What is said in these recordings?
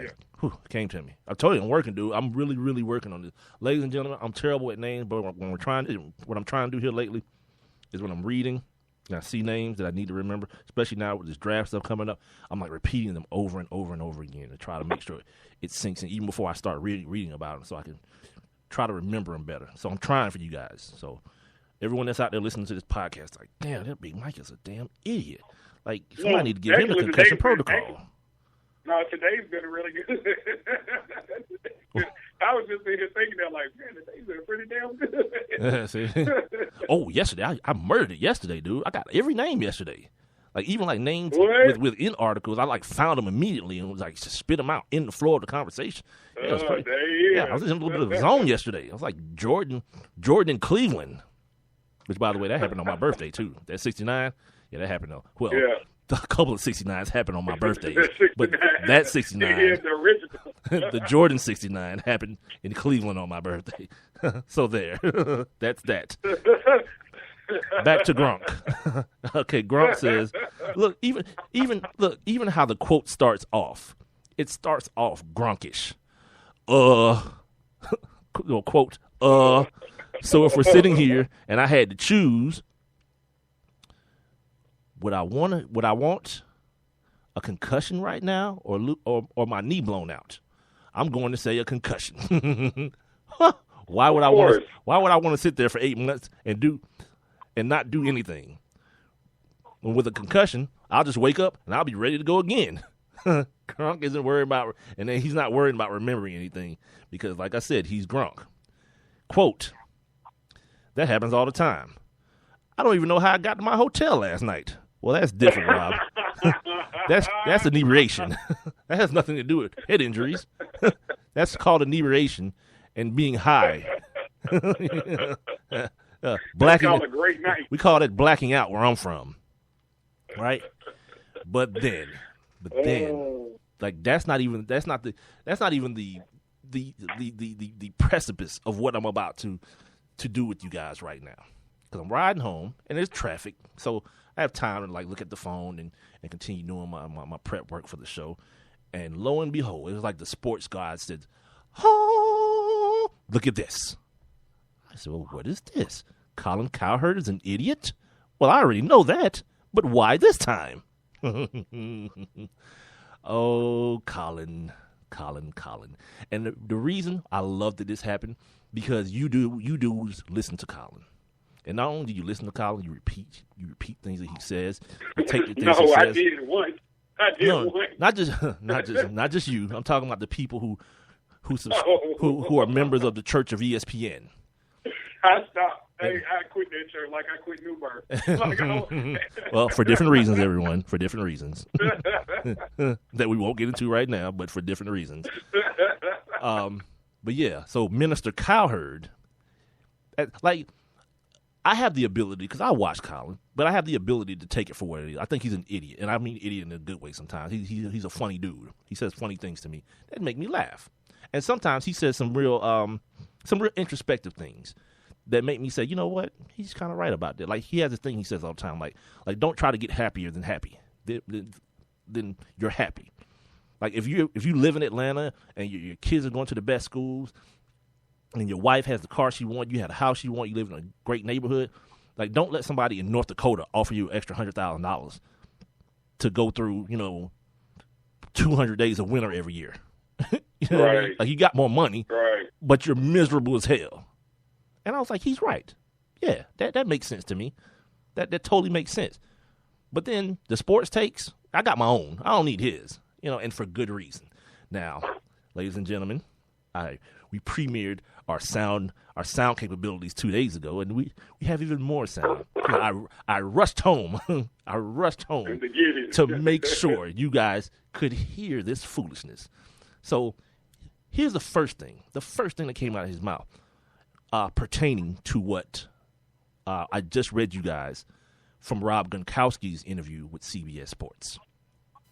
Okay. Whew, came to me. I told you I'm working, dude. I'm really, really working on this. Ladies and gentlemen, I'm terrible at names, but what I'm trying to do here lately is when I'm reading and I see names that I need to remember, especially now with this draft stuff coming up, I'm like repeating them over and over and over again to try to make sure it sinks in even before I start reading about them so I can try to remember them better. So I'm trying for you guys. So everyone that's out there listening to this podcast, like, damn, that Big Mike is a damn idiot. Like, somebody need to give him a concussion protocol. No, today's been really good. I was just here thinking that, like, man, today's been pretty damn good. Oh, yesterday, I murdered it yesterday, dude. I got every name yesterday. Like, even, like, names within articles, I, like, found them immediately and was, like, just spit them out in the flow of the conversation. Yeah, I was in a little bit of a zone yesterday. I was like, Jordan in Cleveland, which, by the way, that happened on my birthday, too. That 69, yeah, that happened on, well, a couple of 69s happened on my birthday, but that 69, the Jordan 69 happened in Cleveland on my birthday. So there, that's that. Back to Gronk. Okay, Gronk says, look, even how the quote starts off. It starts off Gronkish. Quote, so if we're sitting here and I had to choose, would I want a concussion right now or my knee blown out? I'm going to say a concussion. Why would I want to sit there for 8 months and not do anything? And with a concussion, I'll just wake up and I'll be ready to go again. Gronk isn't worried about, and then he's not worried about remembering anything because, like I said, he's Gronk. Quote, that happens all the time. I don't even know how I got to my hotel last night. Well, that's different, Rob. That's inebriation. That has nothing to do with head injuries. That's called inebriation and being high. Blacking. Called a great night. We call that blacking out where I'm from, right? But then, like that's not even the precipice of what I'm about to do with you guys right now. Because I'm riding home and there's traffic, so I have time to like look at the phone and continue doing my prep work for the show. And lo and behold, it was like the sports guy said, "Oh, look at this." I said, "Well, what is this? Colin Cowherd is an idiot?" Well, I already know that, but why this time? Oh, Colin. And the reason I love that this happened because you dudes listen to Colin. And not only do you listen to Colin, you repeat things that he says. You take the things he says. I did once. Not just you. I'm talking about the people who are members of the Church of ESPN. I stopped. I quit that church like I quit Newburgh. Well, for different reasons, everyone. For different reasons that we won't get into right now, but for different reasons. But yeah, so Minister Cowherd, like. I have the ability, because I watch Colin, but I have the ability to take it for what it is. I think he's an idiot, and I mean idiot in a good way sometimes. He's a funny dude. He says funny things to me that make me laugh. And sometimes he says some real introspective things that make me say, you know what, he's kind of right about that. Like, he has this thing he says all the time, like don't try to get happier than happy. Then you're happy. Like, if you live in Atlanta and your kids are going to the best schools, and your wife has the car she wants, you have the house you want, you live in a great neighborhood, like, don't let somebody in North Dakota offer you extra $100,000 to go through, 200 days of winter every year. You know what I mean? Like, you got more money, but you're miserable as hell. And I was like, he's right. Yeah, that makes sense to me. That totally makes sense. But then the sports takes, I got my own. I don't need his, and for good reason. Now, ladies and gentlemen, we premiered our sound capabilities 2 days ago, and we have even more sound. I rushed home. To make sure you guys could hear this foolishness. So here's the first thing that came out of his mouth pertaining to what I just read you guys from Rob Gronkowski's interview with CBS Sports.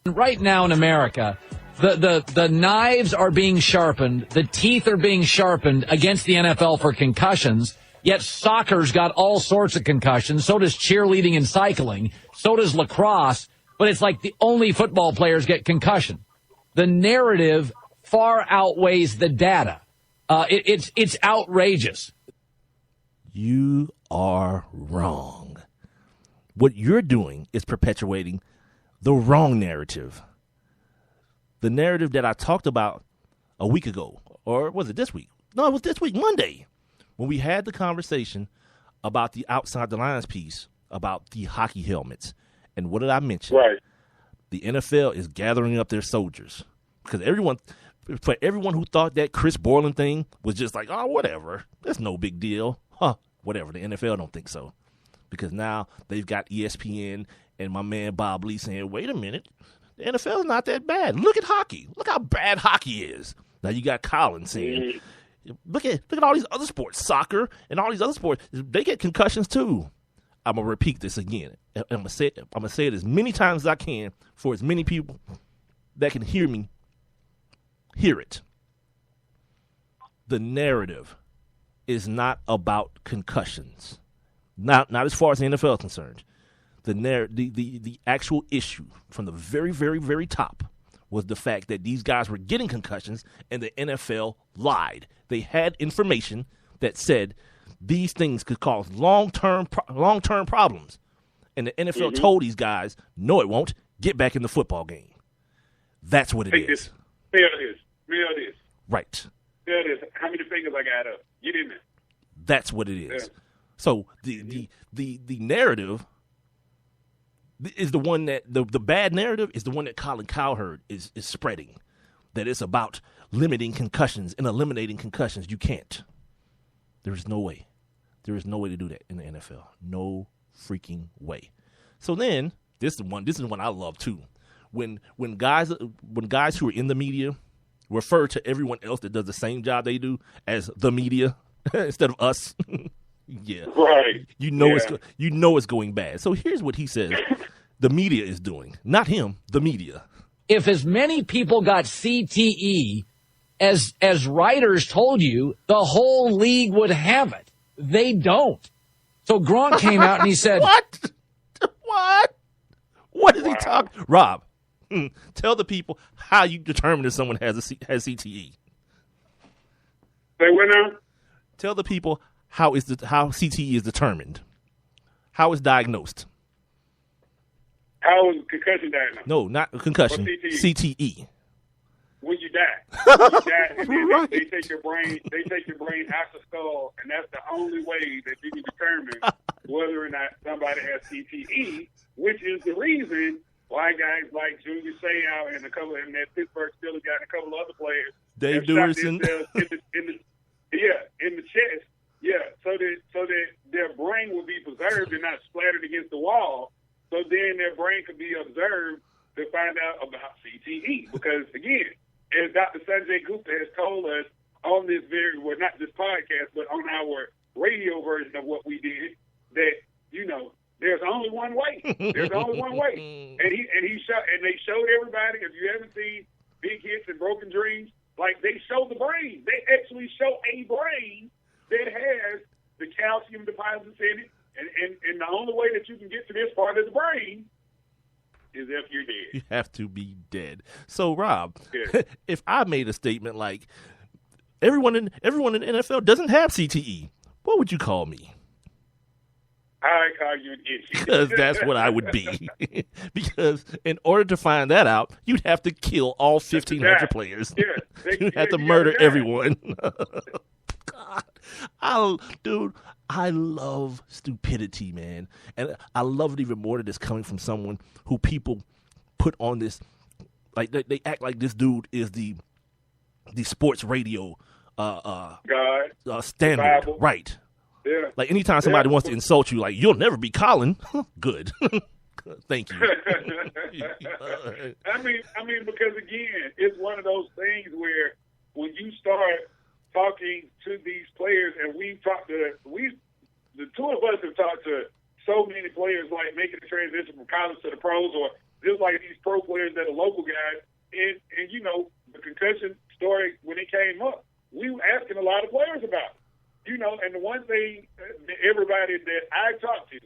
Right now in America, the knives are being sharpened, the teeth are being sharpened against the NFL for concussions, yet soccer's got all sorts of concussions, so does cheerleading and cycling, so does lacrosse, but it's like the only football players get concussion. The narrative far outweighs the data. It's outrageous. You are wrong. What you're doing is perpetuating the wrong narrative. The narrative that I talked about a week ago, or was it this week? No, it was this week, Monday, when we had the conversation about the Outside the Lines piece about the hockey helmets. And what did I mention? Right. The NFL is gathering up their soldiers. Because for everyone who thought that Chris Borland thing was just like, oh, whatever, that's no big deal. Whatever, the NFL don't think so. Because now they've got ESPN and my man Bob Lee saying, wait a minute, the NFL is not that bad. Look at hockey. Look how bad hockey is. Now you got Colin saying, look at all these other sports, soccer and all these other sports, they get concussions too. I'm going to repeat this again. I'm going to say it as many times as I can for as many people that can hear me hear it. The narrative is not about concussions. Not as far as the NFL is concerned. The actual issue from the very, very, very top was the fact that these guys were getting concussions and the NFL lied. They had information that said these things could cause long-term problems. And the NFL told these guys, no, it won't. Get back in the football game. That's what it is. There it is. Right. There it is. How many fingers I got up? Get in there. That's what it is. Yeah. So the narrative is the one that the bad narrative is the one that Colin Cowherd is spreading. That it's about limiting concussions and eliminating concussions. You can't. There is no way. There is no way to do that in the NFL. No freaking way. So then this is one I love too. When guys who are in the media refer to everyone else that does the same job they do as the media instead of us. Yeah. Right. You know it's going bad. So here's what he says the media is doing. Not him, the media. If as many people got CTE as writers told you, the whole league would have it. They don't. So Gronk came out and he said, What? What is he talking? Rob, tell the people how you determine if someone has CTE. Say what now? Tell the people how CTE is determined. How it's diagnosed. How is concussion diagnosed? No, not concussion. CTE. When you die. And then Right. they take your brain out the skull, and that's the only way that you can determine whether or not somebody has CTE, which is the reason why guys like Julius Seau and that Pittsburgh Steelers got a couple other players. Dave Duerson. in the chest. Yeah, so that their brain will be preserved and not splattered against the wall. So then their brain could be observed to find out about CTE. Because again, as Dr. Sanjay Gupta has told us on this not this podcast, but on our radio version of what we did, that there's only one way. There's only one way. And they showed everybody. If you haven't seen Big Hits and Broken Dreams, like they show the brain. They actually show a brain that has the calcium deposits in it. And the only way that you can get to this part of the brain is if you're dead. You have to be dead. So, Rob, if I made a statement like everyone in the NFL doesn't have CTE, what would you call me? I call you an idiot. Because that's what I would be. Because in order to find that out, you'd have to kill all 1,500 players. Yeah, you'd have to murder everyone. God, I love stupidity, man. And I love it even more that it's coming from someone who people put on this, like they act like this dude is the sports radio standard. Bible. Right. Yeah. Like anytime somebody wants to insult you, like, you'll never be Colin. Good. Thank you. I mean, because again, it's one of those things where when you start talking to these players, and the two of us have talked to so many players, like making the transition from college to the pros, or just like these pro players that are local guys, and the concussion story when it came up, we were asking a lot of players about it. And the one thing everybody that I talked to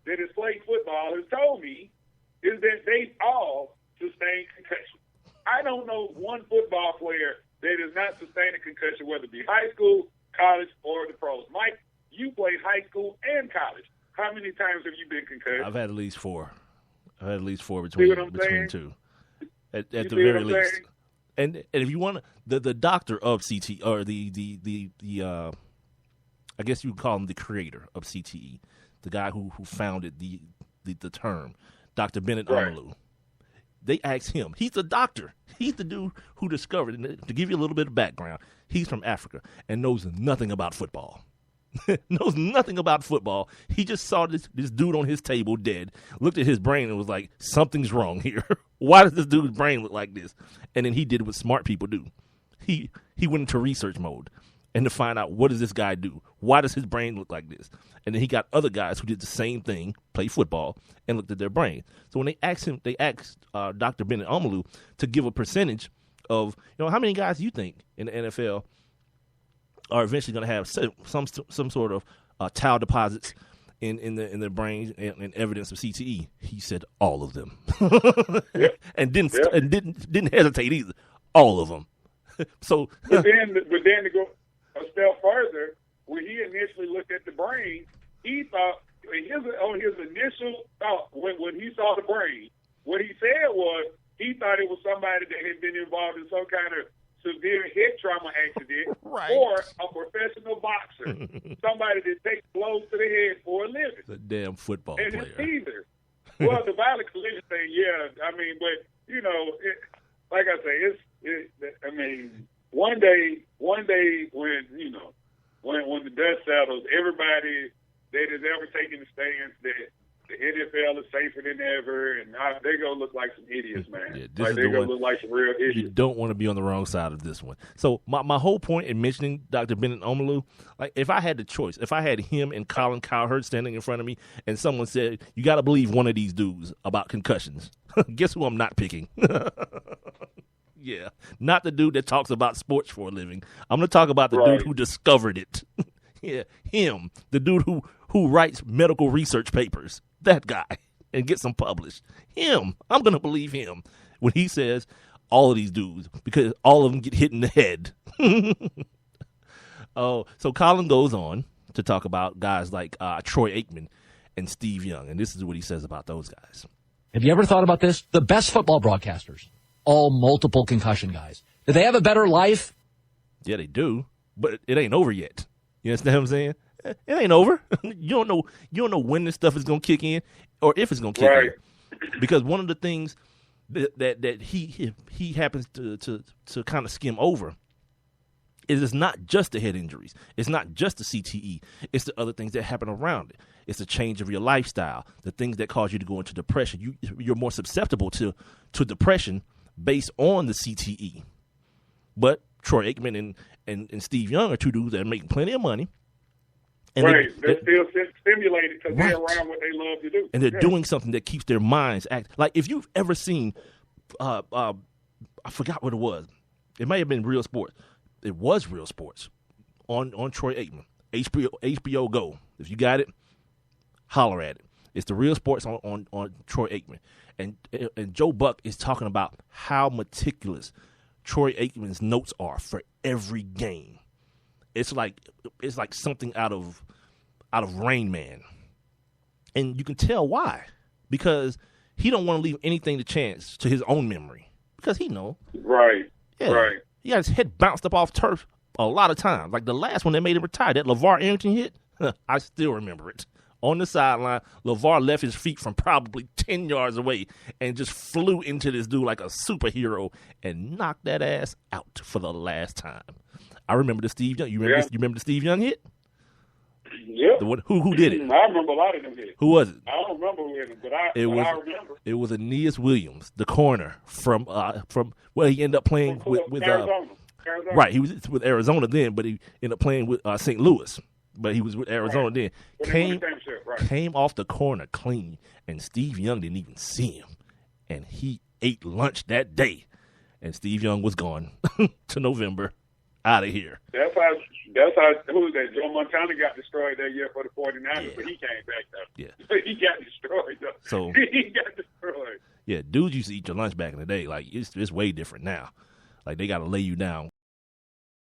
that has played football has told me is that they all sustained concussion. I don't know one football player not sustain a concussion, whether it be high school, college, or the pros. Mike, you played high school and college. How many times have you been concussed? I've had at least 4. I've had at least 4 See what between I'm two, at the see very what I'm least. saying? And if you want the doctor of CT, or the I guess you would call him the creator of CTE, the guy who founded the term, Dr. Bennett Right. Omalu. They asked him. He's a doctor. He's the dude who discovered it. And to give you a little bit of background, he's from Africa and knows nothing about football. Knows nothing about football. He just saw this dude on his table dead, looked at his brain and was like, something's wrong here. Why does this dude's brain look like this? And then he did what smart people do. He went into research mode and to find out, what does this guy do? Why does his brain look like this? And then he got other guys who did the same thing, play football, and looked at their brain. So when they asked Dr. Bennett Omalu to give a percentage of, how many guys you think in the NFL are eventually going to have some sort of tau deposits in their brains and evidence of CTE. He said all of them, and didn't hesitate either. All of them. So, but then to go a step further, when he initially looked at the brain, he thought on his initial thought when he saw the brain, what he said was he thought it was somebody that had been involved in some kind of severe head trauma accident, right, or a professional boxer, somebody that takes blows to the head for a living. The damn football and player. it's either. Well, the violent collision thing, yeah. I mean, but like I say, one day when when the dust settles, everybody that has ever taken the stance that the NFL is safer than ever, and they're going to look like some idiots, man. Yeah, they're going to look like some real idiots. You don't want to be on the wrong side of this one. So my whole point in mentioning Dr. Bennett Omalu, like if I had the choice, if I had him and Colin Cowherd standing in front of me and someone said, you got to believe one of these dudes about concussions, guess who I'm not picking? Yeah, not the dude that talks about sports for a living. I'm going to talk about the dude who discovered it. Yeah, him, the dude who writes medical research papers, that guy, and gets them published. Him, I'm going to believe him when he says all of these dudes, because all of them get hit in the head. Oh, so Colin goes on to talk about guys like Troy Aikman and Steve Young, and this is what he says about those guys. Have you ever thought about this? The best football broadcasters, all multiple concussion guys. Do they have a better life? Yeah, they do, but it ain't over yet. You understand what I'm saying? It ain't over. You don't know when this stuff is gonna kick in, or if it's gonna kick in. Because one of the things that he happens to kind of skim over is it's not just the head injuries. It's not just the CTE. It's the other things that happen around it. It's the change of your lifestyle, the things that cause you to go into depression. You're more susceptible to depression based on the CTE. But Troy Aikman and Steve Young are two dudes that are making plenty of money. And they're still stimulated because they're around what they love to do. And they're doing something that keeps their minds active. Like if you've ever seen, I forgot what it was. It may have been Real Sports. It was Real Sports on Troy Aikman. HBO Go. If you got it, holler at it. It's the Real Sports on Troy Aikman. And Joe Buck is talking about how meticulous Troy Aikman's notes are for every game. It's like something out of Rain Man. And you can tell why. Because he don't want to leave anything to chance to his own memory. Because he know. Right. Yeah. Right. He got his head bounced up off turf a lot of times. Like the last one that made him retire, that LeVar Arrington hit, I still remember it. On the sideline, LeVar left his feet from probably 10 yards away and just flew into this dude like a superhero and knocked that ass out for the last time. I remember the Steve Young. You remember the Steve Young hit? Yeah. Who did it? I remember a lot of them hits. Who was it? I don't remember who hit him, but I remember. It was Aeneas Williams, the corner from he ended up playing with Arizona. Right, he was with Arizona then, but he ended up playing with St. Louis. But he was with Arizona then. Came off the corner clean, and Steve Young didn't even see him. And he ate lunch that day. And Steve Young was gone to November, out of here. That's how who was that? Joe Montana got destroyed that year for the 49ers, but he came back though. Yeah. He got destroyed though. So he got destroyed. Yeah, dudes used to eat your lunch back in the day. Like it's way different now. Like they gotta lay you down